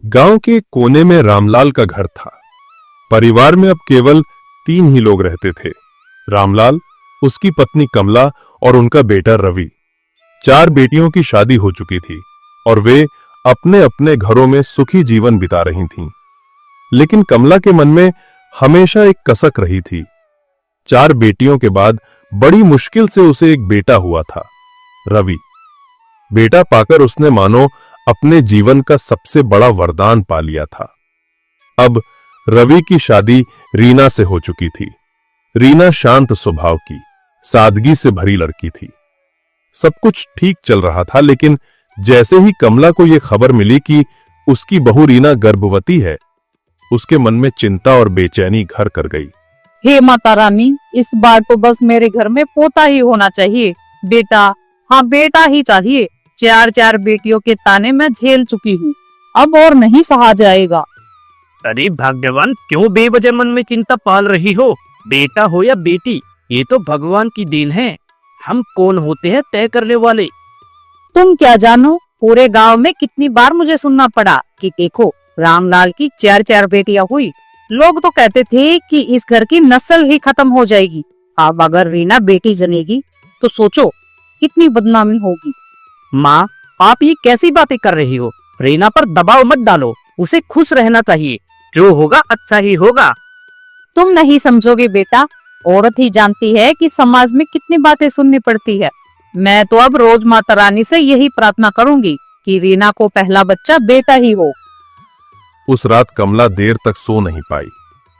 गांव के कोने में रामलाल का घर था। परिवार में अब केवल 3 ही लोग रहते थे। रामलाल, उसकी पत्नी कमला और उनका बेटा रवि। 4 बेटियों की शादी हो चुकी थी और वे अपने अपने घरों में सुखी जीवन बिता रही थीं। लेकिन कमला के मन में हमेशा एक कसक रही थी। 4 बेटियों के बाद बड़ी मुश्किल से उसे एक बेटा हुआ था, रवि। बेटा पाकर उसने मानो अपने जीवन का सबसे बड़ा वरदान पा लिया था। अब रवि की शादी रीना से हो चुकी थी। रीना शांत स्वभाव की, सादगी से भरी लड़की थी। सब कुछ ठीक चल रहा था, लेकिन जैसे ही कमला को यह खबर मिली कि उसकी बहू रीना गर्भवती है, उसके मन में चिंता और बेचैनी घर कर गई। हे माता रानी, इस बार तो बस मेरे घर में पोता ही होना चाहिए। बेटा, हाँ बेटा ही चाहिए। 4 बेटियों के ताने मैं झेल चुकी हूँ, अब और नहीं सहा जाएगा। अरे भगवान, क्यों बेवजह मन में चिंता पाल रही हो? बेटा हो या बेटी, ये तो भगवान की देन है। हम कौन होते हैं तय करने वाले? तुम क्या जानो, पूरे गांव में कितनी बार मुझे सुनना पड़ा कि देखो रामलाल की 4 बेटियां हुई। लोग तो कहते थे कि इस घर की नस्ल ही खत्म हो जाएगी। अब अगर रीना बेटी जनेगी तो सोचो कितनी बदनामी होगी। माँ, आप ये कैसी बातें कर रही हो? रीना पर दबाव मत डालो, उसे खुश रहना चाहिए। जो होगा अच्छा ही होगा। तुम नहीं समझोगे बेटा, औरत ही जानती है कि समाज में कितनी बातें सुननी पड़ती है। मैं तो अब रोज माता रानी से यही प्रार्थना करूंगी कि रीना को पहला बच्चा बेटा ही हो। उस रात कमला देर तक सो नहीं पाई।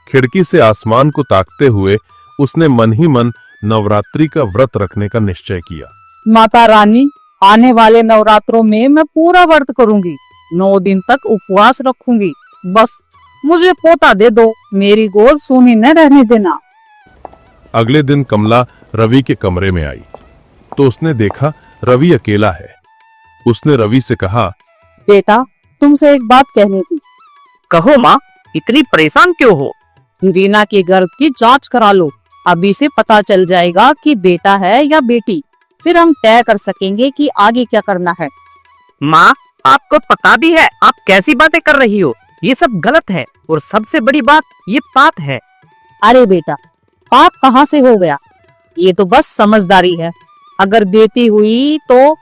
खिड़की से आसमान को ताकते हुए उसने मन ही मन नवरात्रि का व्रत रखने का निश्चय किया। माता रानी, आने वाले नवरात्रों में मैं पूरा व्रत करूंगी। 9 दिन तक उपवास रखूंगी। बस मुझे पोता दे दो, मेरी गोद सूनी न रहने देना। अगले दिन कमला रवि के कमरे में आई तो उसने देखा रवि अकेला है। उसने रवि से कहा, बेटा, तुमसे एक बात कहनी थी। कहो माँ, इतनी परेशान क्यों हो? रीना के गर्भ की जांच करा लो। अभी से पता चल जाएगा कि बेटा है या बेटी। फिर हम तय कर सकेंगे कि आगे क्या करना है। माँ, आपको पता भी है आप कैसी बातें कर रही हो? ये सब गलत है और सबसे बड़ी बात ये पाप है। अरे बेटा, पाप कहाँ से हो गया? ये तो बस समझदारी है। अगर बेटी हुई तो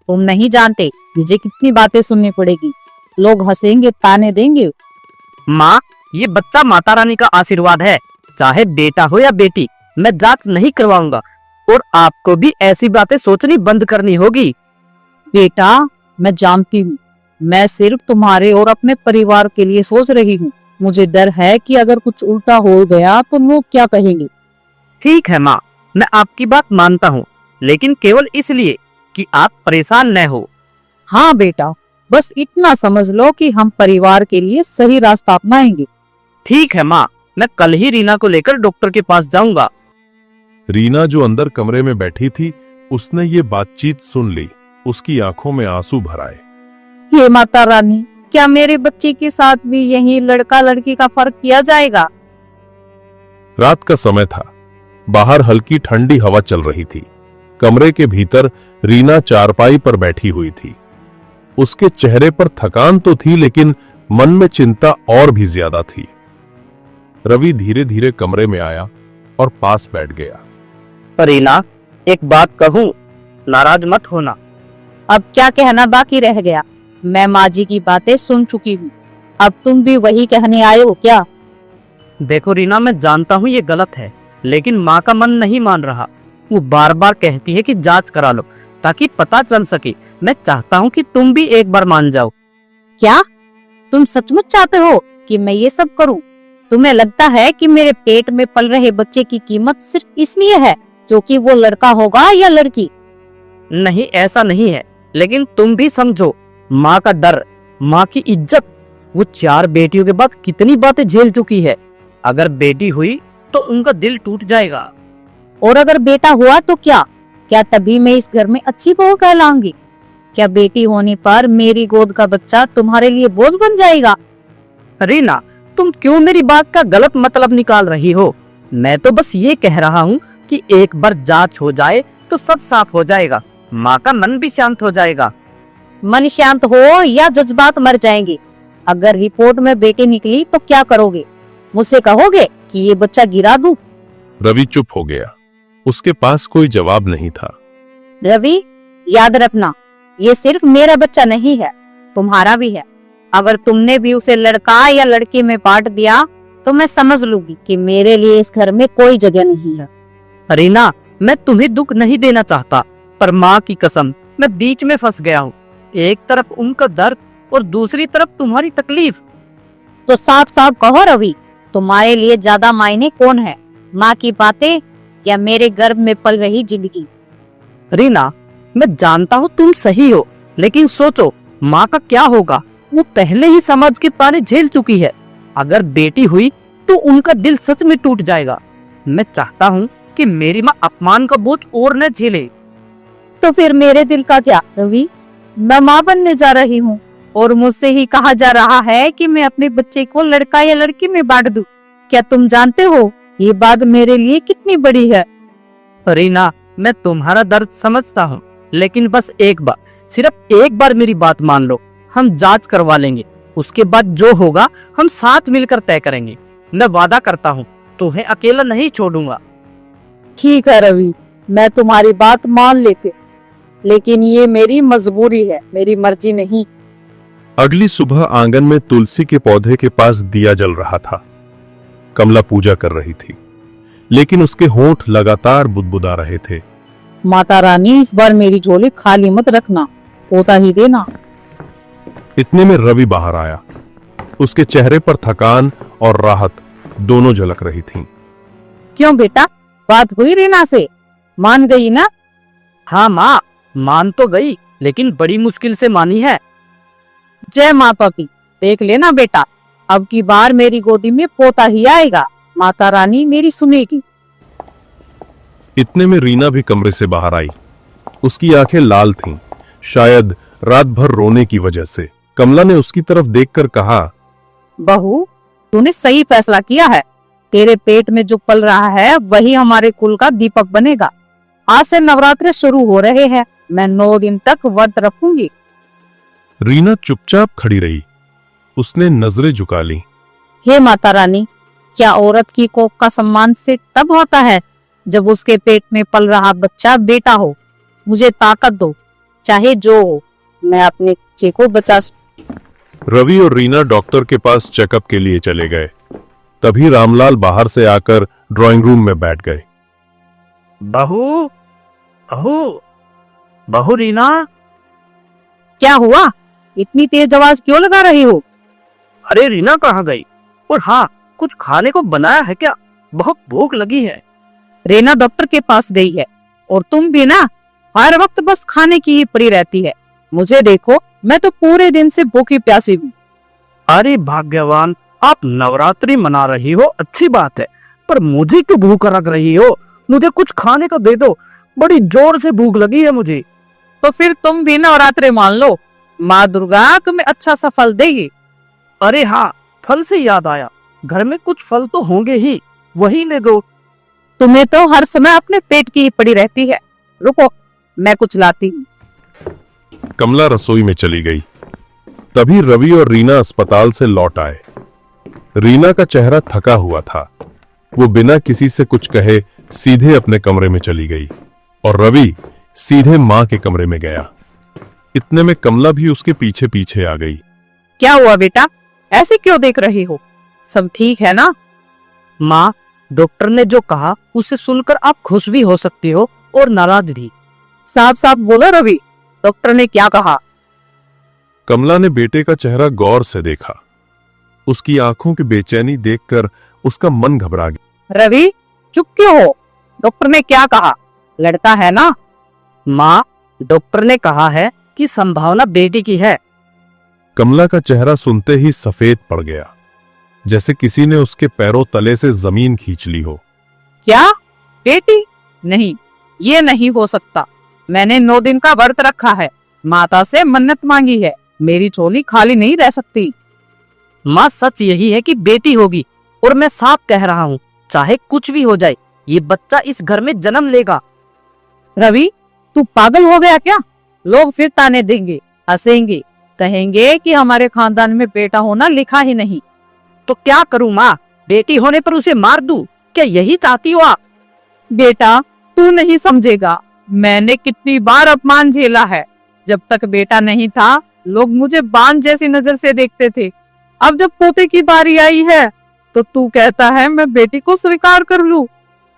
तुम नहीं जानते मुझे कितनी बातें सुननी पड़ेगी। लोग हंसेंगे, ताने देंगे। माँ, ये बच्चा माता रानी का आशीर्वाद है। चाहे बेटा हो या बेटी, मैं जांच नहीं करवाऊंगा और आपको भी ऐसी बातें सोचनी बंद करनी होगी। बेटा, मैं जानती हूँ, मैं सिर्फ तुम्हारे और अपने परिवार के लिए सोच रही हूँ। मुझे डर है कि अगर कुछ उल्टा हो गया तो लोग क्या कहेंगे। ठीक है माँ, मैं आपकी बात मानता हूँ, लेकिन केवल इसलिए कि आप परेशान न हो। हाँ बेटा, बस इतना समझ लो कि हम परिवार के लिए सही रास्ता अपनाएंगे। ठीक है माँ, मैं कल ही रीना को लेकर डॉक्टर के पास जाऊंगा। रीना जो अंदर कमरे में बैठी थी, उसने ये बातचीत सुन ली। उसकी आंखों में आंसू भर आए। हे माता रानी, क्या मेरे बच्चे के साथ भी यही लड़का लड़की का फर्क किया जाएगा? रात का समय था। बाहर हल्की ठंडी हवा चल रही थी। कमरे के भीतर रीना चारपाई पर बैठी हुई थी। उसके चेहरे पर थकान तो थी, लेकिन मन में चिंता और भी ज्यादा थी। रवि धीरे धीरे कमरे में आया और पास बैठ गया। रीना, एक बात कहूँ, नाराज मत होना। अब क्या कहना बाकी रह गया? मैं माँ जी की बातें सुन चुकी हूँ। अब तुम भी वही कहने आए हो क्या? देखो रीना, मैं जानता हूँ ये गलत है, लेकिन माँ का मन नहीं मान रहा। वो बार बार कहती है कि जांच करा लो ताकि पता चल सके। मैं चाहता हूँ कि तुम भी एक बार मान जाओ। क्या तुम सचमुच चाहते हो कि मैं ये सब करूं? तुम्हें लगता है कि मेरे पेट में पल रहे बच्चे की कीमत सिर्फ इसलिए है जो कि वो लड़का होगा या लड़की? नहीं, ऐसा नहीं है, लेकिन तुम भी समझो, माँ का डर, माँ की इज्जत। वो 4 बेटियों के बाद कितनी बातें झेल चुकी है। अगर बेटी हुई तो उनका दिल टूट जाएगा। और अगर बेटा हुआ तो क्या तभी मैं इस घर में अच्छी बहू कहलाऊंगी? क्या बेटी होने पर मेरी गोद का बच्चा तुम्हारे लिए बोझ बन जाएगा? रीना, तुम क्यों मेरी बात का गलत मतलब निकाल रही हो? मैं तो बस ये कह रहा हूँ कि एक बार जांच हो जाए तो सब साफ हो जाएगा। माँ का मन भी शांत हो जाएगा। मन शांत हो या जज्बात मर जाएंगे। अगर रिपोर्ट में बेटी निकली तो क्या करोगे? मुझसे कहोगे कि ये बच्चा गिरा दूं? रवि चुप हो गया। उसके पास कोई जवाब नहीं था। रवि, याद रखना, ये सिर्फ मेरा बच्चा नहीं है, तुम्हारा भी है। अगर तुमने भी उसे लड़का या लड़की में बांट दिया तो मैं समझ लूंगी कि मेरे लिए इस घर में कोई जगह नहीं है। रीना, मैं तुम्हें दुख नहीं देना चाहता, पर माँ की कसम मैं बीच में फंस गया हूँ। एक तरफ उनका दर्द और दूसरी तरफ तुम्हारी तकलीफ। तो साफ साफ कहो रवि, तुम्हारे लिए ज्यादा मायने कौन है, माँ की बातें या मेरे गर्भ में पल रही जिंदगी? रीना, मैं जानता हूँ तुम सही हो, लेकिन सोचो माँ का क्या होगा। वो पहले ही समाज के ताने झेल चुकी है। अगर बेटी हुई तो उनका दिल सच में टूट जाएगा। मैं चाहता हूँ कि मेरी माँ अपमान का बोझ और न झेले। तो फिर मेरे दिल का क्या रवि? मैं माँ बनने जा रही हूँ और मुझसे ही कहा जा रहा है कि मैं अपने बच्चे को लड़का या लड़की में बांट दूं। क्या तुम जानते हो ये बात मेरे लिए कितनी बड़ी है? रीना, मैं तुम्हारा दर्द समझता हूँ, लेकिन बस एक बार, सिर्फ एक बार मेरी बात मान लो। हम जांच करवा लेंगे, उसके बाद जो होगा हम साथ मिलकर तय करेंगे। मैं वादा करता हूँ तुम्हें अकेला नहीं छोड़ूंगा। ठीक है रवि, मैं तुम्हारी बात मान लेती हूँ, लेकिन ये मेरी मजबूरी है, मेरी मर्जी नहीं। अगली सुबह आंगन में तुलसी के पौधे के पास दिया जल रहा था। कमला पूजा कर रही थी, लेकिन उसके होंठ लगातार बुदबुदा रहे थे। माता रानी, इस बार मेरी झोली खाली मत रखना, पोता ही देना। इतने में रवि बाहर आया। उसके चेहरे पर थकान और राहत दोनों झलक रही थीं। क्यों बेटा, बात हुई रीना से? मान गई ना? हाँ माँ, मान तो गई, लेकिन बड़ी मुश्किल से मानी है। जय माँ पपी, देख लेना बेटा, अब की बार मेरी गोदी में पोता ही आएगा। माता रानी मेरी सुनेगी। इतने में रीना भी कमरे से बाहर आई। उसकी आंखें लाल थीं, शायद रात भर रोने की वजह से। कमला ने उसकी तरफ देखकर कहा, बहू, तूने सही फैसला किया है। तेरे पेट में जो पल रहा है वही हमारे कुल का दीपक बनेगा। आज से नवरात्रे शुरू हो रहे हैं, मैं 9 दिन तक व्रत रखूंगी। रीना चुपचाप खड़ी रही। उसने नजरें झुका ली। हे माता रानी, क्या औरत की कोख का सम्मान से तब होता है जब उसके पेट में पल रहा बच्चा बेटा हो। मुझे ताकत दो, चाहे जो हो, मैं अपने बच्चे को बचा। रवि और रीना डॉक्टर के पास चेकअप के लिए चले गए। तभी रामलाल बाहर से आकर ड्राइंग रूम में बैठ गए। बहू, बहू, बहू रीना। क्या हुआ? इतनी तेज आवाज क्यों लगा रही हो? अरे रीना कहाँ गई? और हाँ, कुछ खाने को बनाया है क्या? बहुत भूख लगी है। रीना डॉक्टर के पास गई है और तुम भी ना, हर वक्त बस खाने की ही पड़ी रहती है। मुझे देखो, मैं तो पूरे दिन से भूखी प्यासी हूँ। अरे भाग्यवान, आप नवरात्रि मना रही हो, अच्छी बात है, पर मुझे क्यों भूख लग रही हो? मुझे कुछ खाने को दे दो, बड़ी जोर से भूख लगी है मुझे। तो फिर तुम भी नवरात्रे मान लो, माँ दुर्गा तुम्हें अच्छा सा फल देगी। अरे हाँ, फल से याद आया, घर में कुछ फल तो होंगे ही, वही ले दो। तुम्हें तो हर समय अपने पेट की ही पड़ी रहती है। रुको, मैं कुछ लाती हूँ। कमला रसोई में चली गई। तभी रवि और रीना अस्पताल से लौट आए। रीना का चेहरा थका हुआ था। वो बिना किसी से कुछ कहे सीधे अपने कमरे में चली गई और रवि सीधे मां के कमरे में गया। इतने में कमला भी उसके पीछे पीछे आ गई। क्या हुआ बेटा, ऐसे क्यों देख रही हो? सब ठीक है ना? माँ, डॉक्टर ने जो कहा उसे सुनकर आप खुश भी हो सकती हो और नाराज भी। साफ साफ बोलो रवि, डॉक्टर ने क्या कहा? कमला ने बेटे का चेहरा गौर से देखा। उसकी आंखों की बेचैनी देखकर उसका मन घबरा गया। रवि, चुप क्यों हो? डॉक्टर ने क्या कहा? लड़का है ना? माँ, डॉक्टर ने कहा है कि संभावना बेटी की है। कमला का चेहरा सुनते ही सफेद पड़ गया, जैसे किसी ने उसके पैरों तले से जमीन खींच ली हो। क्या? बेटी? नहीं, ये नहीं हो सकता। मैंने 9 दिन का व्रत रखा है, माता से मन्नत मांगी है, मेरी झोली खाली नहीं रह सकती। माँ, सच यही है कि बेटी होगी, और मैं साफ कह रहा हूँ, चाहे कुछ भी हो जाए, ये बच्चा इस घर में जन्म लेगा। रवि, तू पागल हो गया क्या? लोग फिर ताने देंगे, हंसेंगे, कहेंगे कि हमारे खानदान में बेटा होना लिखा ही नहीं। तो क्या करूं माँ, बेटी होने पर उसे मार दूं? क्या यही चाहती हो आप? बेटा, तू नहीं समझेगा। मैंने कितनी बार अपमान झेला है। जब तक बेटा नहीं था, लोग मुझे बांझ जैसी नजर से देखते थे। अब जब पोते की बारी आई है, तो तू कहता है मैं बेटी को स्वीकार कर लूं।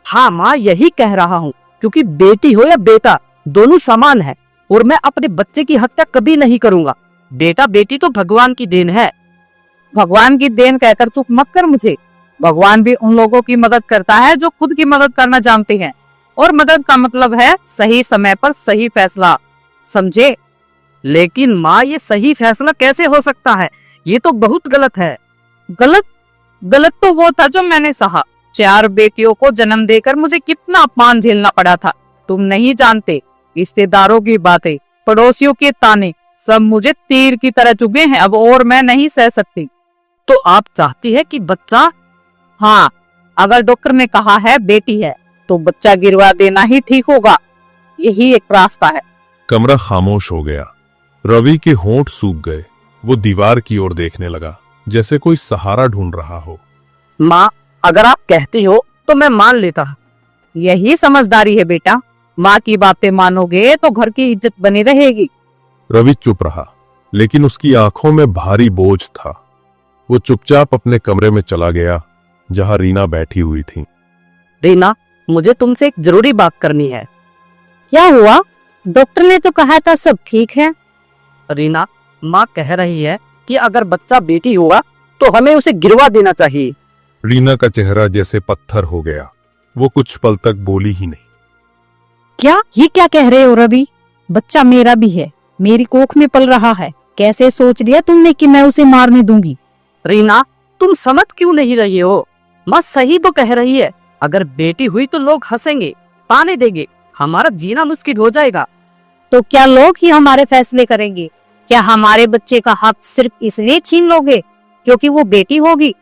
हाँ माँ, यही कह रहा हूँ, क्योंकि बेटी हो या बेटा दोनों समान है, और मैं अपने बच्चे की हत्या कभी नहीं करूंगा। बेटा बेटी तो भगवान की देन है। भगवान की देन कहकर चुप मत कर मुझे। भगवान भी उन लोगों की मदद करता है जो खुद की मदद करना जानते हैं, और मदद का मतलब है सही समय पर सही फैसला, समझे? लेकिन माँ, ये सही फैसला कैसे हो सकता है? ये तो बहुत गलत है। गलत? गलत तो वो था जो मैंने सहा। 4 बेटियों को जन्म देकर मुझे कितना अपमान झेलना पड़ा था। तुम नहीं जानते। रिश्तेदारों की बातें, पड़ोसियों के ताने, सब मुझे तीर की तरह चुभे हैं अब, और मैं नहीं सह सकती। तो आप चाहती है कि बच्चा? हाँ, अगर डॉक्टर ने कहा है बेटी है, तो बच्चा गिरवा देना ही ठीक होगा। यही एक रास्ता है। कमरा खामोश हो गया। रवि के होंठ सूख गए। वो दीवार की ओर देखने लगा, जैसे कोई सहारा ढूंढ रहा हो। माँ, अगर आप कहती हो तो मैं मान लेता। यही समझदारी है बेटा। माँ की बातें मानोगे तो घर की इज्जत बनी रहेगी। रवि चुप रहा, लेकिन उसकी आंखों में भारी बोझ था। वो चुपचाप अपने कमरे में चला गया, जहां रीना बैठी हुई थी। रीना, मुझे तुमसे एक जरूरी बात करनी है। क्या हुआ? डॉक्टर ने तो कहा था सब ठीक है। रीना, माँ कह रही है कि अगर बच्चा बेटी हुआ तो हमें उसे गिरवा देना चाहिए। रीना का चेहरा जैसे पत्थर हो गया। वो कुछ पल तक बोली ही नहीं। क्या ये क्या कह रहे हो रवि? बच्चा मेरा भी है, मेरी कोख में पल रहा है। कैसे सोच लिया तुमने कि मैं उसे मारने दूंगी? रीना, तुम समझ क्यों नहीं रही हो? माँ सही तो कह रही है। अगर बेटी हुई तो लोग हंसेंगे, ताने देंगे, हमारा जीना मुश्किल हो जाएगा। तो क्या लोग ही हमारे फैसले करेंगे? क्या हमारे बच्चे का हक सिर्फ इसलिए छीन लोगे क्योंकि वो बेटी होगी?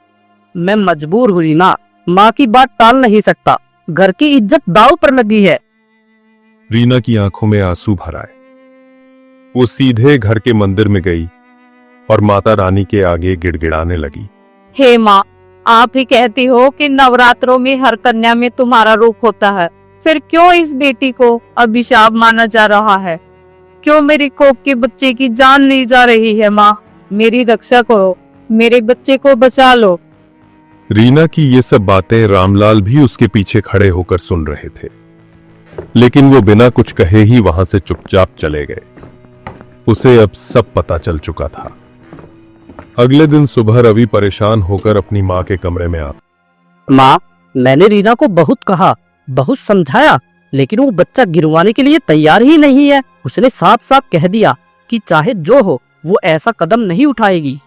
मैं मजबूर हूँ रीना, माँ की बात टाल नहीं सकता। घर की इज्जत दांव पर लगी है। रीना की आंखों में आंसू भर आए। वो सीधे घर के मंदिर में गई और माता रानी के आगे गिड़गिड़ाने लगी। हे माँ, आप ही कहती हो कि नवरात्रों में हर कन्या में तुम्हारा रूप होता है, फिर क्यों इस बेटी को अभिशाप माना जा रहा है? क्यों मेरी कोख के बच्चे की जान ली जा रही है? माँ, मेरी रक्षा करो, मेरे बच्चे को बचा लो। रीना की ये सब बातें रामलाल भी उसके पीछे खड़े होकर सुन रहे थे, लेकिन वो बिना कुछ कहे ही वहां से चुपचाप चले गए। उसे अब सब पता चल चुका था। अगले दिन सुबह रवि परेशान होकर अपनी माँ के कमरे में आता। माँ, मैंने रीना को बहुत कहा, बहुत समझाया, लेकिन वो बच्चा गिरवाने के लिए तैयार ही नहीं है। उसने साफ साफ कह दिया कि चाहे जो हो वो ऐसा कदम नहीं उठाएगी।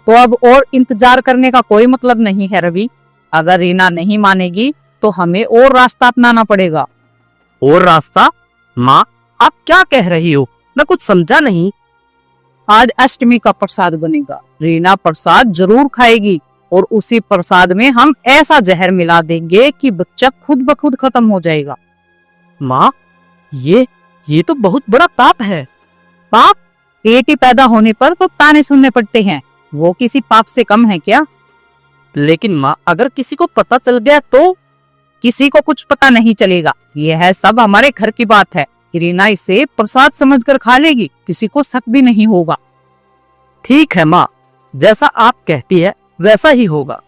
तो अब और इंतजार करने का कोई मतलब नहीं है रवि। अगर रीना नहीं मानेगी तो हमें और रास्ता अपनाना पड़ेगा। और रास्ता? माँ, आप क्या कह रही हो? मैं कुछ समझा नहीं। आज अष्टमी का प्रसाद बनेगा। रीना प्रसाद जरूर खाएगी, और उसी प्रसाद में हम ऐसा जहर मिला देंगे कि बच्चा खुद ब खुद खत्म हो जाएगा। माँ, ये तो बहुत बड़ा पाप है। पाप? बेटी पैदा होने पर तो ताने सुनने पड़ते हैं, वो किसी पाप से कम है क्या? लेकिन माँ, अगर किसी को पता चल गया तो? किसी को कुछ पता नहीं चलेगा। यह है सब हमारे घर की बात है। रीना इसे प्रसाद समझकर खा लेगी, किसी को शक भी नहीं होगा। ठीक है माँ, जैसा आप कहती है वैसा ही होगा।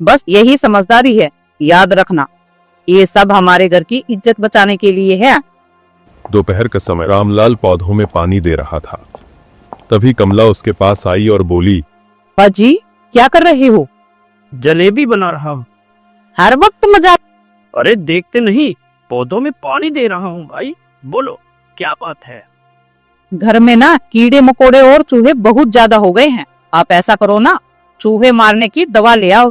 बस यही समझदारी है, याद रखना। ये सब हमारे घर की इज्जत बचाने के लिए है। दोपहर का समय रामलाल पौधों में पानी दे रहा था। तभी कमला उसके पास आई और बोली, बाजी, क्या कर रहे हो? जलेबी बना रहा हूँ। हर वक्त मजाक। अरे देखते नहीं, पौधों में पानी दे रहा हूँ भाई। बोलो, क्या बात है? घर में ना कीड़े मकोड़े और चूहे बहुत ज्यादा हो गए हैं। आप ऐसा करो ना, चूहे मारने की दवा ले आओ।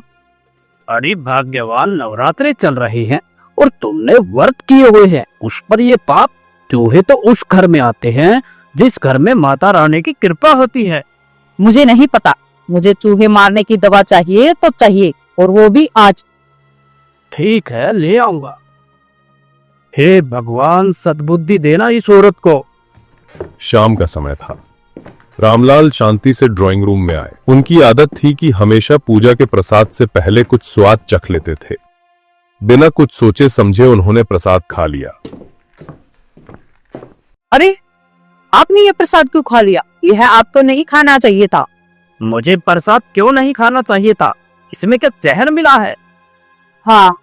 अरे भाग्यवान, नवरात्रे चल रहे हैं और तुमने व्रत किए हुए हैं, उस पर ये पाप। चूहे तो उस घर में आते हैं जिस घर में माता रानी की कृपा होती है। मुझे नहीं पता, मुझे चूहे मारने की दवा चाहिए तो चाहिए, और वो भी आज। ठीक है, ले आऊंगा। हे भगवान, सद्बुद्धि देना इस औरत को। शाम का समय था। रामलाल शांति से ड्राइंग रूम में आए। उनकी आदत थी कि हमेशा पूजा के प्रसाद से पहले कुछ स्वाद चख लेते थे। बिना कुछ सोचे समझे उन्होंने प्रसाद खा लिया। अरे, आपने ये प्रसाद क्यों खा लिया? यह आपको नहीं खाना चाहिए था। मुझे प्रसाद क्यों नहीं खाना चाहिए था? इसमें क्या जहर मिला है? हाँ,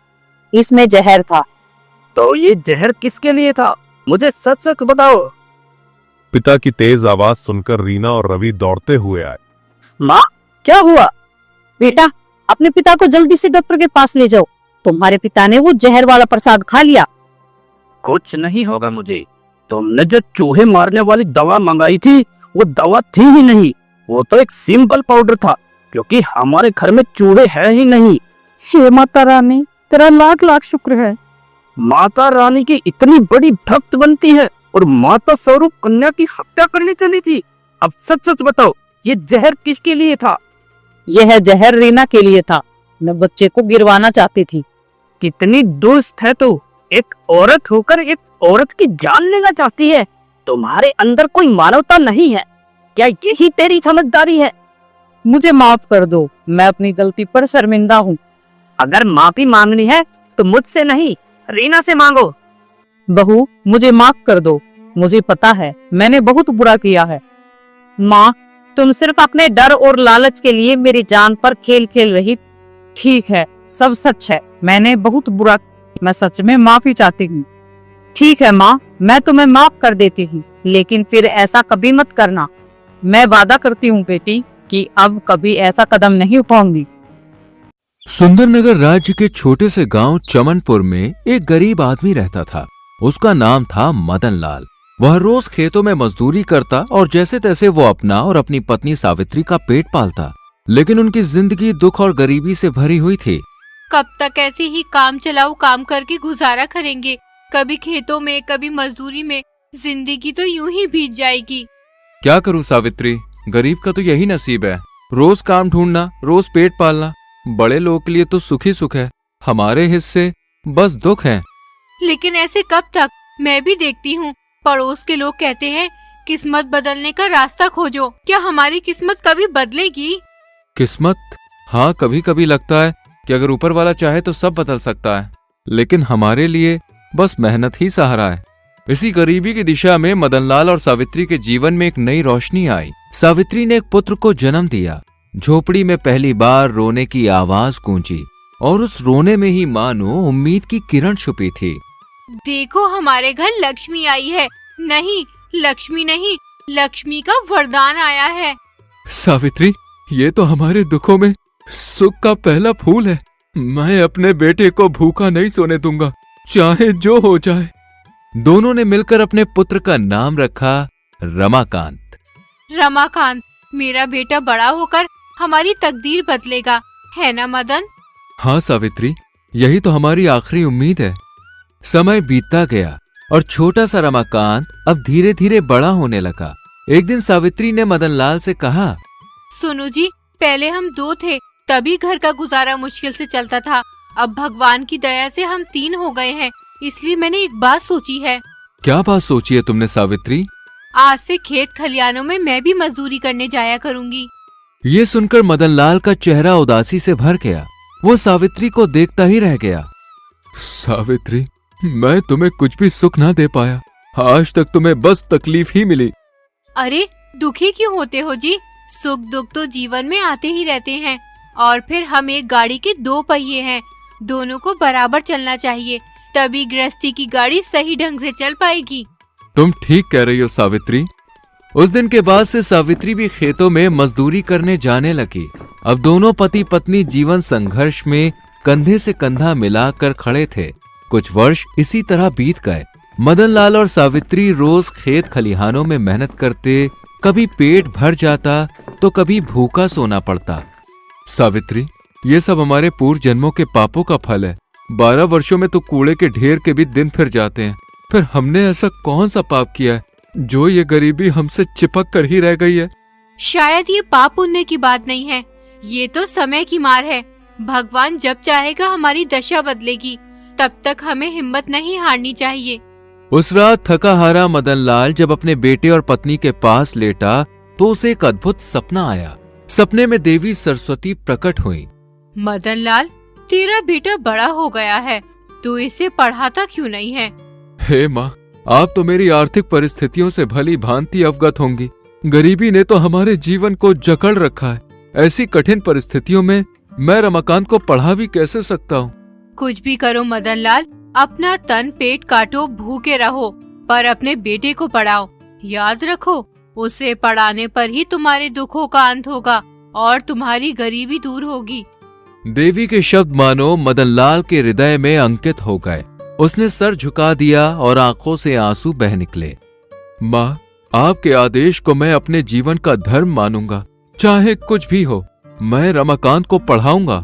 इसमें जहर था। तो ये जहर किसके लिए था? मुझे सच सच बताओ। पिता की तेज आवाज सुनकर रीना और रवि दौड़ते हुए आए। माँ, क्या हुआ? बेटा, अपने पिता को जल्दी से डॉक्टर के पास ले जाओ। तुम्हारे पिता ने वो जहर वाला प्रसाद खा लिया। कुछ नहीं होगा मुझे। तुमने जो चूहे मारने वाली दवा मंगाई थी वो दवा थी ही नहीं, वो तो एक सिंपल पाउडर था, क्योंकि हमारे घर में चूहे हैं ही नहीं। हे माता रानी, तेरा लाख लाख शुक्र है। माता रानी की इतनी बड़ी भक्त बनती है और माता स्वरूप कन्या की हत्या करने चली थी। अब सच सच बताओ, ये जहर किसके लिए था? यह जहर रीना के लिए था। मैं बच्चे को गिरवाना चाहती थी। कितनी दुष्ट है तू! एक औरत होकर एक औरत की जान लेना चाहती है। तुम्हारे अंदर कोई मानवता नहीं है। क्या यही तेरी समझदारी है? मुझे माफ कर दो, मैं अपनी गलती पर शर्मिंदा हूँ। अगर माफी मांगनी है तो मुझसे नहीं, रीना से मांगो। बहू, मुझे माफ कर दो। मुझे पता है मैंने बहुत बुरा किया है। माँ, तुम सिर्फ अपने डर और लालच के लिए मेरी जान पर खेल खेल रही। ठीक है, सब सच है, मैंने बहुत बुरा। मैं सच में माफी चाहती हूँ। ठीक है माँ, मैं तुम्हें माफ कर देती हूँ, लेकिन फिर ऐसा कभी मत करना। मैं वादा करती हूँ बेटी कि अब कभी ऐसा कदम नहीं उठाऊंगी। सुंदरनगर राज्य के छोटे से गांव चमनपुर में एक गरीब आदमी रहता था। उसका नाम था मदन लाल। वह रोज खेतों में मजदूरी करता और जैसे तैसे वो अपना और अपनी पत्नी सावित्री का पेट पालता। लेकिन उनकी जिंदगी दुख और गरीबी से भरी हुई थी। कब तक ऐसे ही काम चलाऊ काम करके गुजारा करेंगे? कभी खेतों में, कभी मजदूरी में, जिंदगी तो यूं ही बीत जाएगी। क्या करूं सावित्री, गरीब का तो यही नसीब है। रोज काम ढूंढना, रोज पेट पालना। बड़े लोगों के लिए तो सुख ही सुख है, हमारे हिस्से बस दुख है। लेकिन ऐसे कब तक? मैं भी देखती हूँ पड़ोस के लोग कहते हैं किस्मत बदलने का रास्ता खोजो। क्या हमारी किस्मत कभी बदलेगी? किस्मत? हाँ, कभी कभी लगता है कि अगर ऊपर वाला चाहे तो सब बदल सकता है, लेकिन हमारे लिए बस मेहनत ही सहारा है। इसी गरीबी की दिशा में मदनलाल और सावित्री के जीवन में एक नई रोशनी आई। सावित्री ने एक पुत्र को जन्म दिया। झोपड़ी में पहली बार रोने की आवाज गूंजी और उस रोने में ही मानो उम्मीद की किरण छुपी थी। देखो, हमारे घर लक्ष्मी आई है। नहीं, लक्ष्मी नहीं, लक्ष्मी का वरदान आया है। सावित्री, ये तो हमारे दुखों में सुख का पहला फूल है। मैं अपने बेटे को भूखा नहीं सोने दूंगा, चाहे जो हो जाए। दोनों ने मिलकर अपने पुत्र का नाम रखा रमाकांत। रमाकांत, मेरा बेटा बड़ा होकर हमारी तकदीर बदलेगा, है ना मदन? हाँ सावित्री, यही तो हमारी आखिरी उम्मीद है। समय बीतता गया और छोटा सा रमाकांत अब धीरे धीरे बड़ा होने लगा। एक दिन सावित्री ने मदनलाल से कहा, सुनो जी, पहले हम 2 थे, तभी घर का गुजारा मुश्किल से चलता था। अब भगवान की दया से हम 3 हो गए हैं, इसलिए मैंने एक बात सोची है। क्या बात सोची है तुमने सावित्री? आज से खेत खलियानों में मैं भी मजदूरी करने जाया करूंगी। ये सुनकर मदनलाल का चेहरा उदासी से भर गया। वो सावित्री को देखता ही रह गया। सावित्री, मैं तुम्हें कुछ भी सुख ना दे पाया। आज तक तुम्हें बस तकलीफ ही मिली। अरे, दुखी क्यों होते हो जी? सुख दुख तो जीवन में आते ही रहते हैं। और फिर हम एक गाड़ी के 2 पहिए हैं, दोनों को बराबर चलना चाहिए, तभी गृहस्थी की गाड़ी सही ढंग से चल पाएगी। तुम ठीक कह रही हो सावित्री। उस दिन के बाद से सावित्री भी खेतों में मजदूरी करने जाने लगी। अब दोनों पति पत्नी जीवन संघर्ष में कंधे से कंधा मिलाकर खड़े थे। कुछ वर्ष इसी तरह बीत गए। मदनलाल और सावित्री रोज खेत खलिहानों में मेहनत करते। कभी पेट भर जाता तो कभी भूखा सोना पड़ता। सावित्री, ये सब हमारे पूर्व जन्मों के पापों का फल है। 12 वर्षों में तो कूड़े के ढेर के भी दिन फिर जाते हैं। फिर हमने ऐसा कौन सा पाप किया है जो ये गरीबी हमसे चिपक कर ही रह गई है? शायद ये पाप पुण्य की बात नहीं है, ये तो समय की मार है। भगवान जब चाहेगा हमारी दशा बदलेगी, तब तक हमें हिम्मत नहीं हारनी चाहिए। उस रात थका हारा मदनलाल जब अपने बेटे और पत्नी के पास लेटा तो उसे एक अद्भुत सपना आया। सपने में देवी सरस्वती प्रकट हुई। मदन लाल, तेरा बेटा बड़ा हो गया है, तू इसे पढ़ाता क्यों नहीं है? हे माँ, आप तो मेरी आर्थिक परिस्थितियों से भली भांति अवगत होंगी। गरीबी ने तो हमारे जीवन को जकड़ रखा है। ऐसी कठिन परिस्थितियों में मैं रमाकांत को पढ़ा भी कैसे सकता हूँ? कुछ भी करो मदन लाल, अपना तन पेट काटो, भूखे रहो, पर अपने बेटे को पढ़ाओ। याद रखो, उसे पढ़ाने पर ही तुम्हारे दुखों का अंत होगा और तुम्हारी गरीबी दूर होगी। देवी के शब्द मानो मदनलाल के हृदय में अंकित हो गए। उसने सर झुका दिया और आंखों से आंसू बह निकले। माँ, आपके आदेश को मैं अपने जीवन का धर्म मानूंगा, चाहे कुछ भी हो, मैं रमाकांत को पढ़ाऊंगा।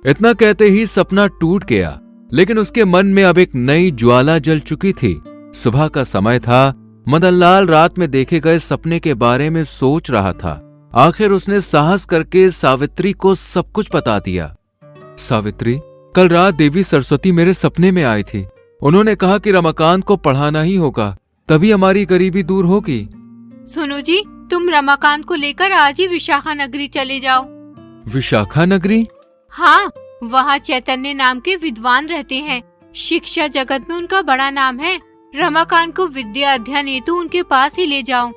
इतना कहते ही सपना टूट गया, लेकिन उसके मन में अब एक नई ज्वाला जल चुकी थी। सुबह का समय था। मदनलाल रात में देखे गए सपने के बारे में सोच रहा था। आखिर उसने साहस करके सावित्री को सब कुछ बता दिया। सावित्री, कल रात देवी सरस्वती मेरे सपने में आई थी। उन्होंने कहा कि रमाकांत को पढ़ाना ही होगा, तभी हमारी गरीबी दूर होगी। सुनो जी, तुम रमाकांत को लेकर आज ही विशाखा नगरी चले जाओ। विशाखा नगरी? हाँ, वहाँ चैतन्य नाम के विद्वान रहते हैं। शिक्षा जगत में उनका बड़ा नाम है। रमाकांत को विद्या अध्ययन हेतु उनके पास ही ले जाओ।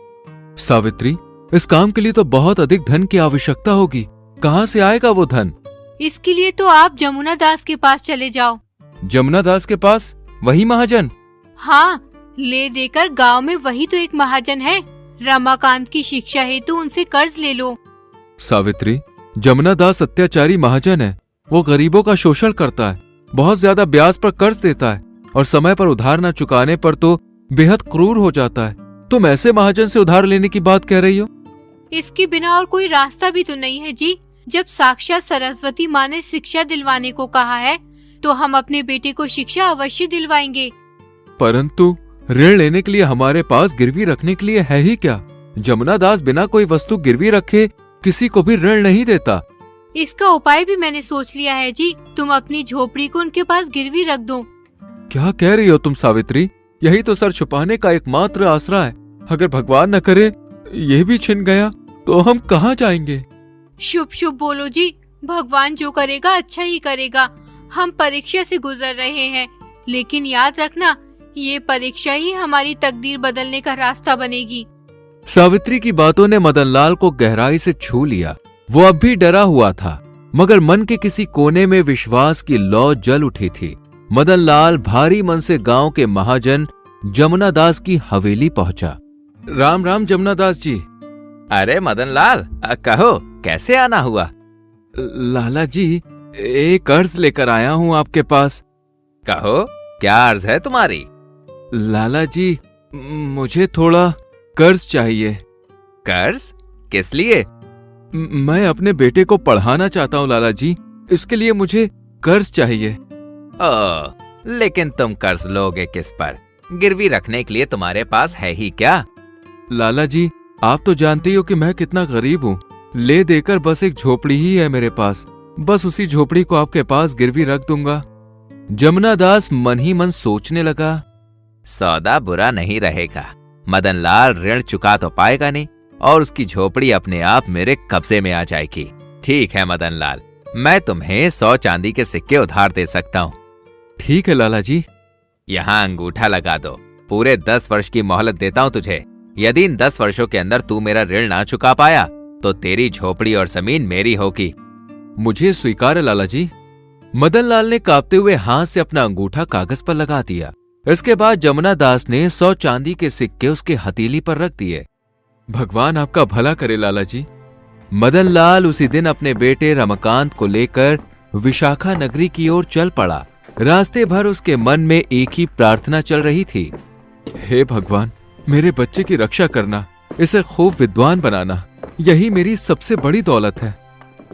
सावित्री, इस काम के लिए तो बहुत अधिक धन की आवश्यकता होगी। कहाँ से आएगा वो धन? इसके लिए तो आप जमुना दास के पास चले जाओ। जमुना दास के पास? वही महाजन? हाँ, ले देकर गांव में वही तो एक महाजन है। रमाकांत की शिक्षा हेतु उनसे कर्ज ले लो। सावित्री, जमुना दास अत्याचारी महाजन है। वो गरीबों का शोषण करता है, बहुत ज्यादा ब्याज पर कर्ज देता है और समय पर उधार न चुकाने पर तो बेहद क्रूर हो जाता है। तुम ऐसे महाजन से उधार लेने की बात कह रही हो? इसके बिना और कोई रास्ता भी तो नहीं है जी। जब साक्षात सरस्वती माँ ने शिक्षा दिलवाने को कहा है, तो हम अपने बेटे को शिक्षा अवश्य दिलवाएंगे। परंतु ऋण लेने के लिए हमारे पास गिरवी रखने के लिए है ही क्या? जमुना दास बिना कोई वस्तु गिरवी रखे किसी को भी ऋण नहीं देता। इसका उपाय भी मैंने सोच लिया है जी। तुम अपनी झोपड़ी को उनके पास गिरवी रख दो। क्या कह रही हो तुम सावित्री? यही तो सर छुपाने का एकमात्र आसरा है। अगर भगवान न करे ये भी छिन गया तो हम कहाँ जाएंगे? शुभ शुभ बोलो जी। भगवान जो करेगा अच्छा ही करेगा। हम परीक्षा से गुजर रहे हैं, लेकिन याद रखना, ये परीक्षा ही हमारी तकदीर बदलने का रास्ता बनेगी। सावित्री की बातों ने मदनलाल को गहराई से छू लिया। वो अब भी डरा हुआ था, मगर मन के किसी कोने में विश्वास की लौ जल उठी थी। मदनलाल भारी मन से गांव के महाजन जमुना दास की हवेली पहुंचा। राम राम जमुना दास जी। अरे मदनलाल, कहो कैसे आना हुआ? लाला जी, एक कर्ज लेकर आया हूँ आपके पास। कहो, क्या अर्ज है तुम्हारी? लाला जी, मुझे थोड़ा कर्ज चाहिए। कर्ज? किस लिए? मैं अपने बेटे को पढ़ाना चाहता हूँ लाला जी, इसके लिए मुझे कर्ज चाहिए। लेकिन तुम कर्ज लोगे किस पर? गिरवी रखने के लिए तुम्हारे पास है ही क्या? लाला जी, आप तो जानते ही हो कि मैं कितना गरीब हूँ। ले देकर बस एक झोपड़ी ही है मेरे पास। बस उसी झोपड़ी को आपके पास गिरवी रख दूंगा। जमुना दास मन ही मन सोचने लगा, सौदा बुरा नहीं रहेगा। मदनलाल ऋण चुका तो पाएगा नहीं और उसकी झोपड़ी अपने आप मेरे कब्जे में आ जाएगी। ठीक है मदनलाल, मैं तुम्हें 100 चांदी के सिक्के उधार दे सकता हूँ। ठीक है लाला जी। यहाँ अंगूठा लगा दो। पूरे 10 वर्ष की मोहलत देता हूँ तुझे। यदि इन 10 वर्षों के अंदर तू मेरा ऋण ना चुका पाया तो तेरी झोपड़ी और जमीन मेरी होगी। मुझे स्वीकार है लाला जी। मदनलाल ने कांपते हुए हाथ से अपना अंगूठा कागज पर लगा दिया। इसके बाद जमुना दास ने 100 चांदी के सिक्के उसके हथेली पर रख दिए। भगवान आपका भला करे लाला जी। मदनलाल उसी दिन अपने बेटे रमाकांत को लेकर विशाखा नगरी की ओर चल पड़ा। रास्ते भर उसके मन में एक ही प्रार्थना चल रही थी, हे भगवान, मेरे बच्चे की रक्षा करना, इसे खूब विद्वान बनाना, यही मेरी सबसे बड़ी दौलत है।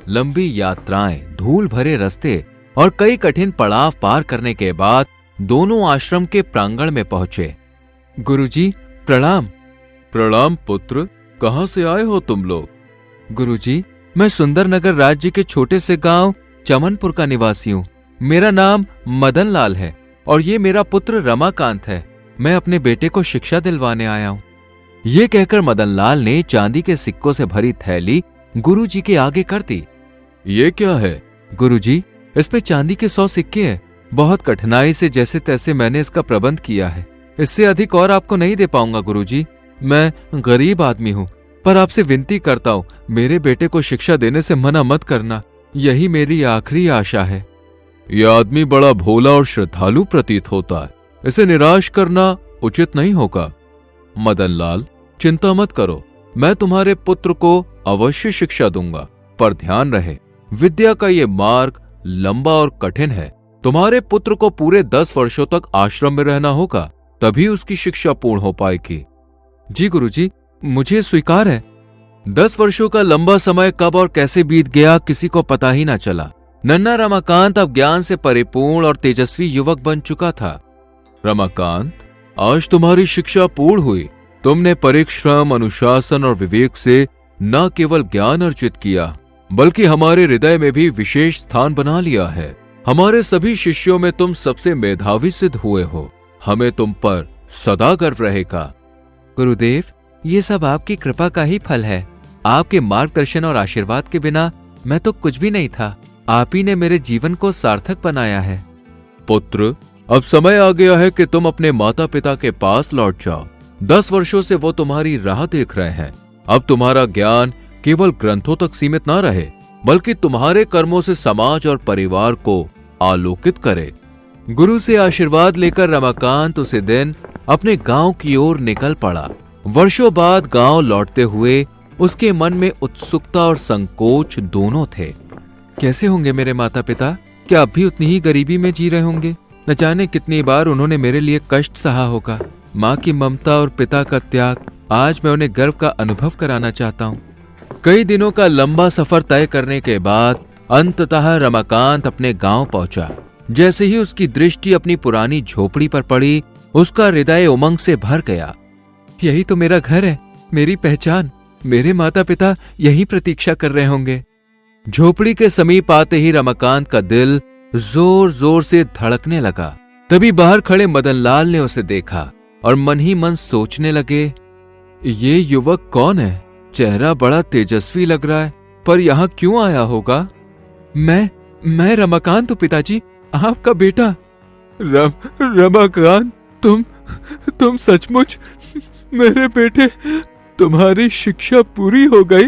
लंबी यात्राएं, धूल भरे रास्ते और कई कठिन पड़ाव पार करने के बाद दोनों आश्रम के प्रांगण में पहुंचे। गुरुजी प्रणाम। प्रणाम पुत्र, कहां से आए हो तुम लोग? गुरुजी, मैं सुंदरनगर राज्य के छोटे से गांव चमनपुर का निवासी हूँ। मेरा नाम मदनलाल है और ये मेरा पुत्र रमाकांत है। मैं अपने बेटे को शिक्षा दिलवाने आया हूँ। ये कहकर मदनलाल ने चांदी के सिक्कों से भरी थैली गुरुजी के आगे कर दी। ये क्या है गुरुजी? इस पे चांदी के 100 सिक्के हैं। बहुत कठिनाई से जैसे तैसे मैंने इसका प्रबंध किया है। इससे अधिक और आपको नहीं दे पाऊंगा गुरुजी। मैं गरीब आदमी हूँ, पर आपसे विनती करता हूँ, मेरे बेटे को शिक्षा देने से मना मत करना। यही मेरी आखिरी आशा है। यह आदमी बड़ा भोला और श्रद्धालु प्रतीत होता है। इसे निराश करना उचित नहीं होगा। मदनलाल, चिंता मत करो, मैं तुम्हारे पुत्र को अवश्य शिक्षा दूंगा, पर ध्यान रहे विद्या का ये मार्ग लंबा और कठिन है। तुम्हारे पुत्र को पूरे 10 वर्षों तक आश्रम में रहना होगा, तभी उसकी शिक्षा पूर्ण हो पाएगी। जी गुरुजी, मुझे स्वीकार है। 10 वर्षों का लंबा समय कब और कैसे बीत गया किसी को पता ही ना चला। नन्हा रमाकांत अब ज्ञान से परिपूर्ण और तेजस्वी युवक बन चुका था। रमाकांत, आज तुम्हारी शिक्षा पूर्ण हुई। तुमने परिश्रम, अनुशासन और विवेक से न केवल ज्ञान अर्जित किया, बल्कि हमारे हृदय में भी विशेष स्थान बना लिया है। हमारे सभी शिष्यों में तुम सबसे मेधावी सिद्ध हुए हो। हमें तुम पर सदा गर्व रहेगा। गुरुदेव, ये सब आपकी कृपा का ही फल है। आपके मार्गदर्शन और आशीर्वाद के बिना मैं तो कुछ भी नहीं था। आप ही ने मेरे जीवन को सार्थक बनाया है। पुत्र, अब समय आ गया है कि तुम अपने माता पिता के पास लौट जाओ। 10 वर्षों से वो तुम्हारी राह देख रहे हैं। अब तुम्हारा ज्ञान केवल ग्रंथों तक सीमित ना रहे, बल्कि तुम्हारे कर्मों से समाज और परिवार को आलोकित करे। गुरु से आशीर्वाद लेकर रमाकांत उसी दिन अपने गांव की ओर निकल पड़ा। वर्षों बाद गांव लौटते हुए उसके मन में उत्सुकता और संकोच दोनों थे। कैसे होंगे मेरे माता पिता? क्या अब भी उतनी ही गरीबी में जी रहे होंगे? न जाने कितनी बार उन्होंने मेरे लिए कष्ट सहा होगा। माँ की ममता और पिता का त्याग, आज मैं उन्हें गर्व का अनुभव कराना चाहता हूँ। कई दिनों का लंबा सफर तय करने के बाद अंततः रमाकांत अपने गांव पहुंचा। जैसे ही उसकी दृष्टि अपनी पुरानी झोपड़ी पर पड़ी, उसका हृदय उमंग से भर गया। यही तो मेरा घर है, मेरी पहचान। मेरे माता पिता यही प्रतीक्षा कर रहे होंगे। झोपड़ी के समीप आते ही रमाकांत का दिल जोर जोर से धड़कने लगा। तभी बाहर खड़े मदनलाल ने उसे देखा और मन ही मन सोचने लगे, ये युवक कौन है? चेहरा बड़ा तेजस्वी लग रहा है, पर यहाँ क्यों आया होगा? मैं रमाकांत हूँ पिताजी, आपका बेटा। रमाकांत, तुम सचमुच मेरे बेटे? तुम्हारी शिक्षा पूरी हो गई?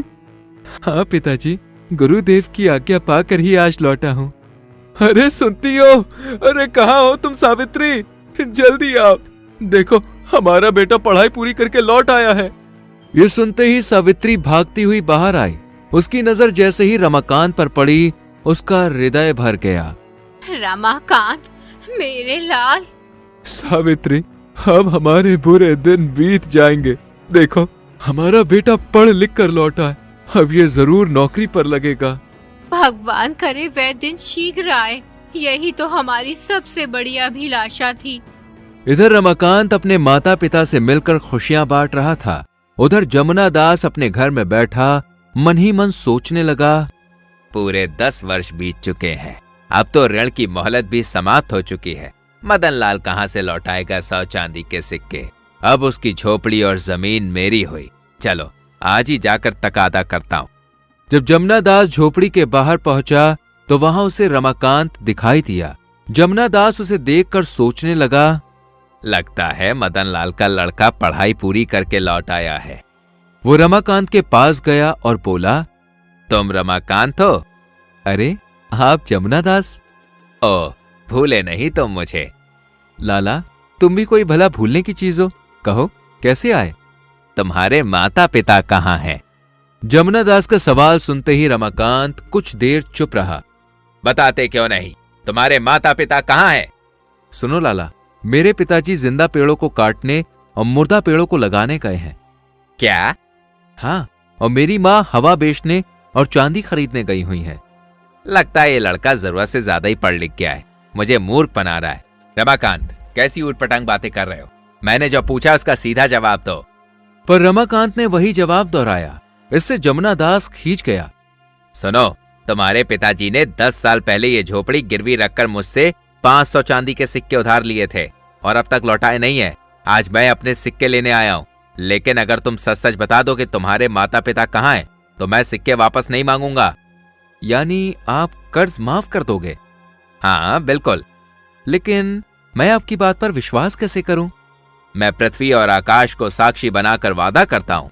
हाँ पिताजी, गुरुदेव की आज्ञा पाकर ही आज लौटा हूँ। अरे सुनती हो? अरे कहाँ हो तुम सावित्री? जल्दी आओ, देखो हमारा बेटा पढ़ाई पूरी करके लौट आया है। ये सुनते ही सावित्री भागती हुई बाहर आई। उसकी नजर जैसे ही रमाकांत पर पड़ी, उसका हृदय भर गया। रमाकांत, मेरे लाल। सावित्री, अब हमारे बुरे दिन बीत जाएंगे। देखो हमारा बेटा पढ़ लिख कर लौटा है, अब ये जरूर नौकरी पर लगेगा। भगवान करे वह दिन शीघ्र आए, यही तो हमारी सबसे बड़ी अभिलाषा थी। इधर रमाकांत अपने माता पिता से मिलकर खुशियां बांट रहा था। उधर जमुना दास अपने घर में बैठा मन ही मन सोचने लगा, पूरे 10 वर्ष बीत चुके हैं, अब तो ऋण की मोहलत भी समाप्त हो चुकी है। मदनलाल कहाँ से लौटाएगा 100 चांदी के सिक्के? अब उसकी झोपड़ी और जमीन मेरी हुई। चलो आज ही जाकर तकादा करता हूँ। जब जमुना दास झोपड़ी के बाहर पहुंचा तो वहां उसे रमाकांत दिखाई दिया। जमुना दास उसे देखकर सोचने लगा, लगता है मदनलाल का लड़का पढ़ाई पूरी करके लौट आया है। वो रमाकांत के पास गया और बोला, तुम रमाकांत हो? अरे आप जमुना दास? ओह, भूले नहीं तुम मुझे। लाला, तुम भी कोई भला भूलने की चीज हो? कहो कैसे आए? तुम्हारे माता पिता कहाँ हैं? जमुना दास का सवाल सुनते ही रमाकांत कुछ देर चुप रहा। बताते क्यों नहीं? तुम्हारे माता पिता कहाँ हैं? सुनो लाला, मेरे पिताजी जिंदा पेड़ों को काटने और मुर्दा पेड़ों को लगाने गए हैं। क्या? हाँ, और मेरी माँ हवा बेचने और चांदी खरीदने गई हुई है। लगता है ये लड़का जरूरत से ज्यादा ही पढ़ लिख गया है, मुझे मूर्ख बना रहा है। रमाकांत, कैसी ऊटपटांग बातें कर रहे हो? मैंने जो पूछा उसका सीधा जवाब दो। पर रमाकांत ने वही जवाब दोहराया। इससे जमुना दास खींच गया। सुनो, तुम्हारे पिताजी ने 10 साल पहले ये झोपड़ी गिरवी रखकर मुझसे 500 चांदी के सिक्के उधार लिए थे और अब तक लौटाए नहीं है। आज मैं अपने सिक्के लेने आया हूँ। लेकिन अगर तुम सच सच बता दो कि तुम्हारे माता पिता कहाँ हैं, तो मैं सिक्के वापस नहीं मांगूंगा। यानी आप कर्ज माफ कर दोगे? हाँ बिल्कुल। लेकिन मैं आपकी बात पर विश्वास कैसे करूं? मैं पृथ्वी और आकाश को साक्षी बनाकर वादा करता हूं।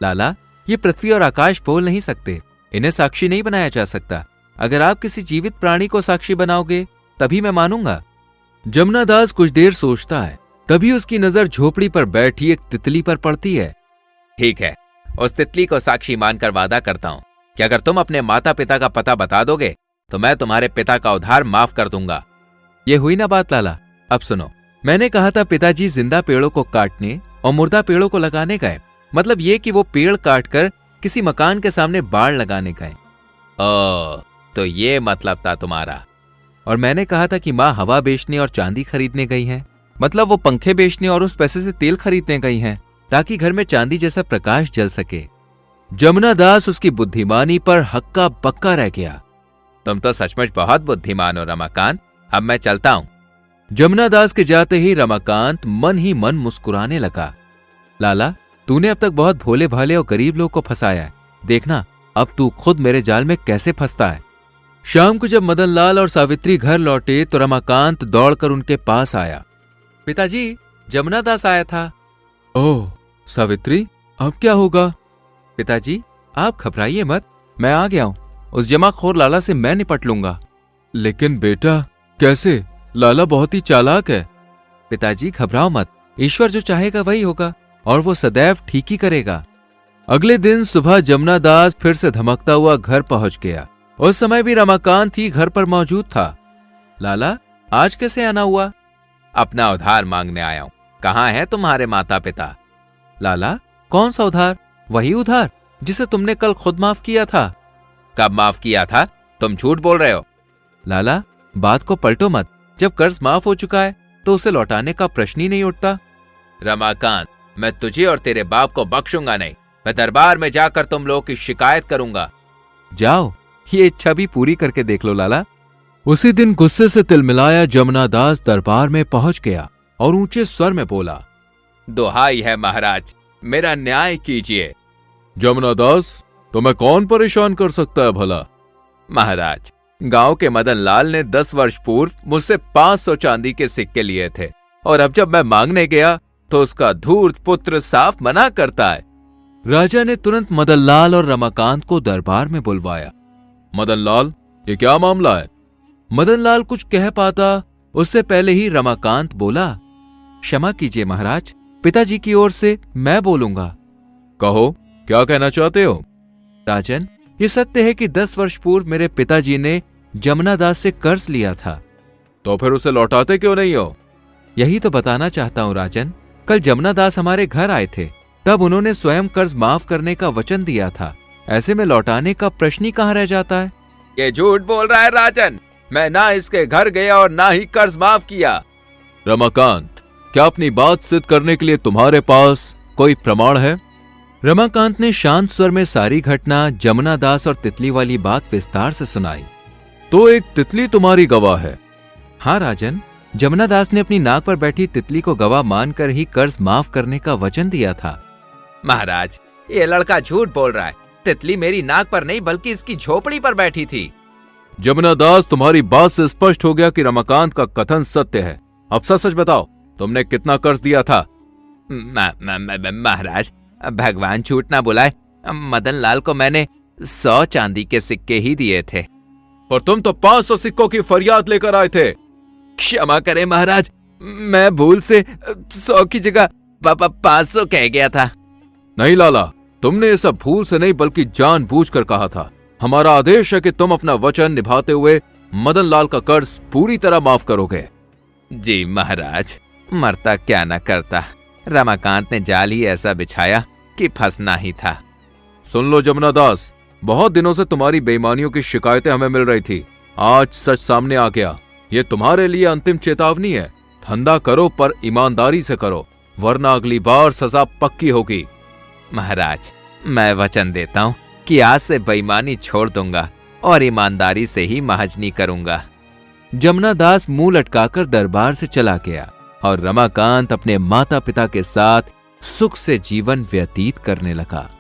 लाला, ये पृथ्वी और आकाश बोल नहीं सकते, इन्हें साक्षी नहीं बनाया जा सकता। अगर आप किसी जीवित प्राणी को साक्षी बनाओगे तभी मैं मानूंगा। जमुना दास कुछ देर सोचता है, तभी उसकी नजर झोपड़ी पर बैठी एक तितली पर पड़ती है। ठीक है, उस तितली को साक्षी मानकर वादा करता हूं कि अगर तुम अपने माता पिता का पता बता दोगे तो मैं तुम्हारे पिता का उधार माफ कर दूंगा। ये हुई ना बात लाला। अब सुनो, मैंने कहा था पिताजी जिंदा पेड़ों को काटने और मुर्दा पेड़ों को लगाने गए। मतलब ये कि वो पेड़ काटकर किसी मकान के सामने बाड़ लगाने गए। ओह, तो ये मतलब था तुम्हारा। और मैंने कहा था कि माँ हवा बेचने और चांदी खरीदने गई हैं। मतलब वो पंखे बेचने और उस पैसे से तेल खरीदने गई हैं ताकि घर में चांदी जैसा प्रकाश जल सके। जमुना दास उसकी बुद्धिमानी पर हक्का बक्का रह गया। तुम तो सचमुच बहुत बुद्धिमान हो रमाकांत। अब मैं चलता हूं। जमुना दास के जाते ही रमाकांत मन ही मन मुस्कुराने लगा। लाला, तूने अब तक बहुत भोले भाले और गरीब लोग को फंसाया है। देखना अब तू खुद मेरे जाल में कैसे फंसता है। शाम को जब मदनलाल और सावित्री घर लौटे तो रमाकांत दौड़कर उनके पास आया। पिताजी, जमुना दास आया था। ओह सावित्री, अब क्या होगा? पिताजी, आप घबराइए मत, मैं आ गया हूं। उस जमाखोर लाला से मैं निपट लूंगा। लेकिन बेटा, कैसे? लाला बहुत ही चालाक है। पिताजी घबराओ मत, ईश्वर जो चाहेगा वही होगा और वो सदैव ठीक ही करेगा। अगले दिन सुबह जमुना दास फिर से धमकता हुआ घर पहुंच गया। उस समय भी रमाकांत ही घर पर मौजूद था। लाला, आज कैसे आना हुआ? अपना उधार मांगने आया हूं। कहाँ है तुम्हारे माता पिता? लाला, कौन सा उधार? वही उधार जिसे तुमने कल खुद माफ किया था। कब माफ किया था? तुम झूठ बोल रहे हो। लाला, बात को पलटो मत। जब कर्ज माफ हो चुका है तो उसे लौटाने का प्रश्न ही नहीं उठता। रमाकांत, मैं तुझे और तेरे बाप को बख्शूंगा नहीं। मैं दरबार में जाकर तुम लोगों की शिकायत करूंगा। जाओ, ये इच्छा भी पूरी करके देख लो लाला। उसी दिन गुस्से से तिलमिलाया जमुना दास दरबार में पहुंच गया और ऊंचे स्वर में बोला, दुहाई है महाराज, मेरा न्याय कीजिए। जमुना दास, तुम्हें कौन परेशान कर सकता है भला? महाराज, गांव के मदन लाल ने 10 वर्ष पूर्व मुझसे 500 चांदी के सिक्के लिए थे और अब जब मैं मांगने गया तो उसका धूर्त पुत्र साफ मना करता है। राजा ने तुरंत मदनलाल और रमाकांत को दरबार में बुलवाया। मदनलाल, ये क्या मामला है? मदनलाल कुछ कह पाता उससे पहले ही रमाकांत बोला, क्षमा कीजिए महाराज, पिताजी की ओर से मैं बोलूंगा। कहो, क्या कहना चाहते हो? राजन, ये सत्य है कि 10 वर्ष पूर्व मेरे पिताजी ने जमुना दास से कर्ज लिया था। तो फिर उसे लौटाते क्यों नहीं हो? यही तो बताना चाहता हूँ राजन। कल जमुना दास हमारे घर आए थे, तब उन्होंने स्वयं कर्ज माफ करने का वचन दिया था। ऐसे में लौटाने का प्रश्न ही कहाँ रह जाता है? ये झूठ बोल रहा है राजन। मैं ना इसके घर गया और ना ही कर्ज माफ किया। रमाकांत, क्या अपनी बात सिद्ध करने के लिए तुम्हारे पास कोई प्रमाण है? रमाकांत ने शांत स्वर में सारी घटना जमुना दास और तितली वाली बात विस्तार से सुनाई। तो एक तितली तुम्हारी गवाह है? हाँ राजन, जमुना दास ने अपनी नाक पर बैठी तितली को गवाह मानकर ही कर्ज माफ करने का वचन दिया था। महाराज, ये लड़का झूठ बोल रहा है। तितली मेरी नाक पर नहीं बल्कि इसकी झोपड़ी पर बैठी थी। जमुना दास, तुम्हारी बात से स्पष्ट हो गया कि रमाकांत का कथन सत्य है। अब सच बताओ, तुमने कितना कर्ज दिया था? महाराज, भगवान झूठ ना बुलाए, मदन लाल को मैंने 100 चांदी के सिक्के ही दिए थे। पर तुम तो 500 सिक्कों की फरियाद लेकर आए थे। क्षमा करें महाराज, मैं भूल से 100 की जगह 500 कह गया था। नहीं लाला, तुमने ये सब भूल से नहीं बल्कि जानबूझकर कहा था। हमारा आदेश है कि तुम अपना वचन निभाते हुए मदन लाल का कर्ज पूरी तरह माफ करोगे। जी महाराज, मरता क्या न करता। रमाकांत ने जाल ही ऐसा बिछाया कि फंसना ही था। सुन लो जमुना दास, बहुत दिनों से तुम्हारी बेईमानियों की शिकायतें हमें मिल रही थी। आज सच सामने आ गया। ये तुम्हारे लिए अंतिम चेतावनी है। धंधा करो पर ईमानदारी से करो, वरना अगली बार सजा पक्की होगी। महाराज, मैं वचन देता हूँ कि आज से बेईमानी छोड़ दूंगा और ईमानदारी से ही महाजनी करूंगा। जमुना दास मुंह लटकाकर दरबार से चला गया और रमाकांत अपने माता पिता के साथ सुख से जीवन व्यतीत करने लगा।